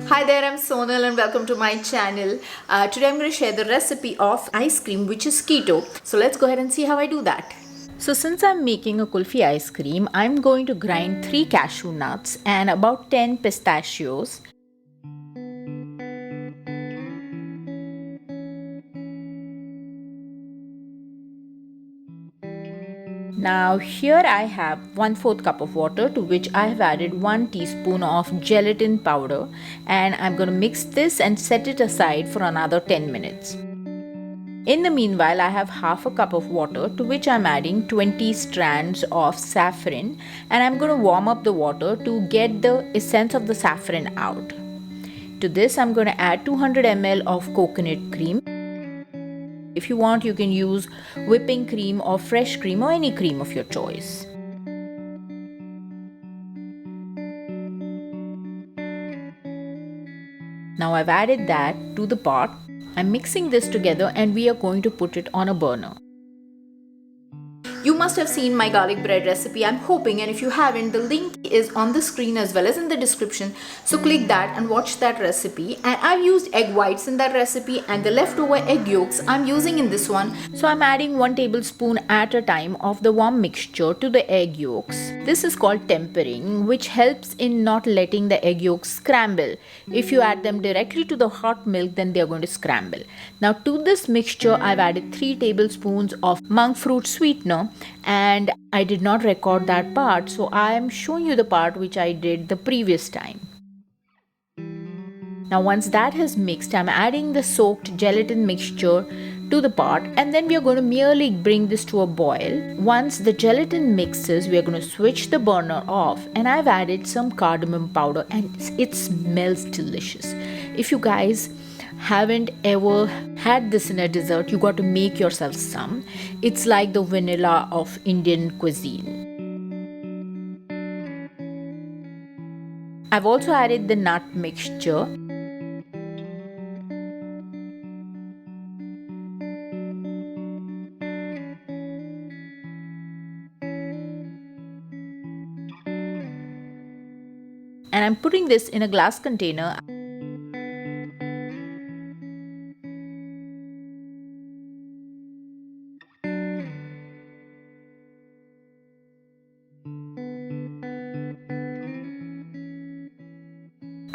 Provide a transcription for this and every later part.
Hi there, I'm Sonal and welcome to my channel. Today I'm going to share the recipe of ice cream which is keto. So let's go ahead and see how I do that. So since I'm making a kulfi ice cream, I'm going to grind 3 cashew nuts and about 10 pistachios. Now here I have 1/4 cup of water to which I have added 1 teaspoon of gelatin powder, and I'm going to mix this and set it aside for another 10 minutes. In the meanwhile, I have half a cup of water to which I'm adding 20 strands of saffron, and I'm going to warm up the water to get the essence of the saffron out. To this I'm going to add 200 ml of coconut cream. If you want, you can use whipping cream or fresh cream or any cream of your choice. Now I've added that to the pot. I'm mixing this together and we are going to put it on a burner. You must have seen my garlic bread recipe, I'm hoping, and if you haven't, the link is on the screen as well as in the description. So click that and watch that recipe. And I've used egg whites in that recipe, and the leftover egg yolks I'm using in this one. So I'm adding 1 tablespoon at a time of the warm mixture to the egg yolks. This is called tempering, which helps in not letting the egg yolks scramble. If you add them directly to the hot milk, then they are going to scramble. Now to this mixture, I've added 3 tablespoons of Monkfruit sweetener, and I did not record that part, so I am showing you the part which I did the previous time. Now once that has mixed, I'm adding the soaked gelatin mixture to the pot, and then we are going to merely bring this to a boil. Once the gelatin mixes, we are going to switch the burner off, and I've added some cardamom powder, and it smells delicious. If you guys haven't ever had this in a dessert, you got to make yourself some. It's like the vanilla of Indian cuisine. I've also added the nut mixture. And I'm putting this in a glass container.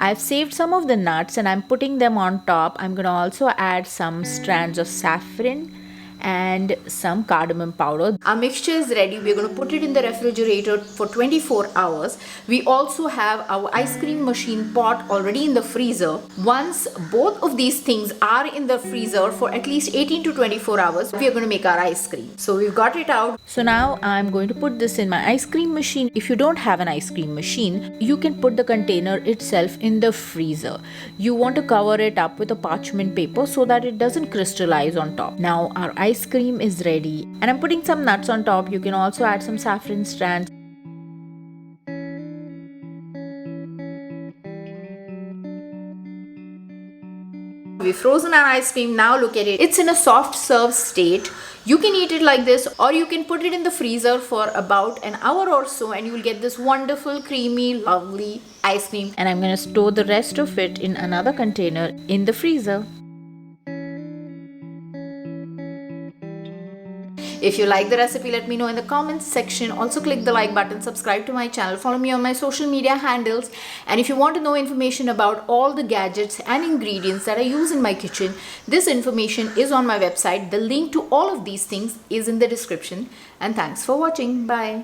I've saved some of the nuts and I'm putting them on top. I'm going to also add some strands of saffron and some cardamom powder. Our mixture is ready. We're going to put it in the refrigerator for 24 hours. We also have our ice cream machine pot already in the freezer. Once both of these things are in the freezer for at least 18 to 24 hours, we are going to make our ice cream. So we've got it out. So now I'm going to put this in my ice cream machine. If you don't have an ice cream machine, you can put the container itself in the freezer. You want to cover it up with a parchment paper so that it doesn't crystallize on top. Now our ice cream is ready, and I'm putting some nuts on top. You can also add some saffron strands. We've frozen our ice cream. Now look at it. It's in a soft serve state. You can eat it like this, or you can put it in the freezer for about an hour or so, and you will get this wonderful, creamy, lovely ice cream. And I'm going to store the rest of it in another container in the freezer. If you like the recipe, let me know in the comments section. Also click the like button, subscribe to my channel, follow me on my social media handles. And if you want to know information about all the gadgets and ingredients that I use in my kitchen, this information is on my website. The link to all of these things is in the description. And thanks for watching. Bye.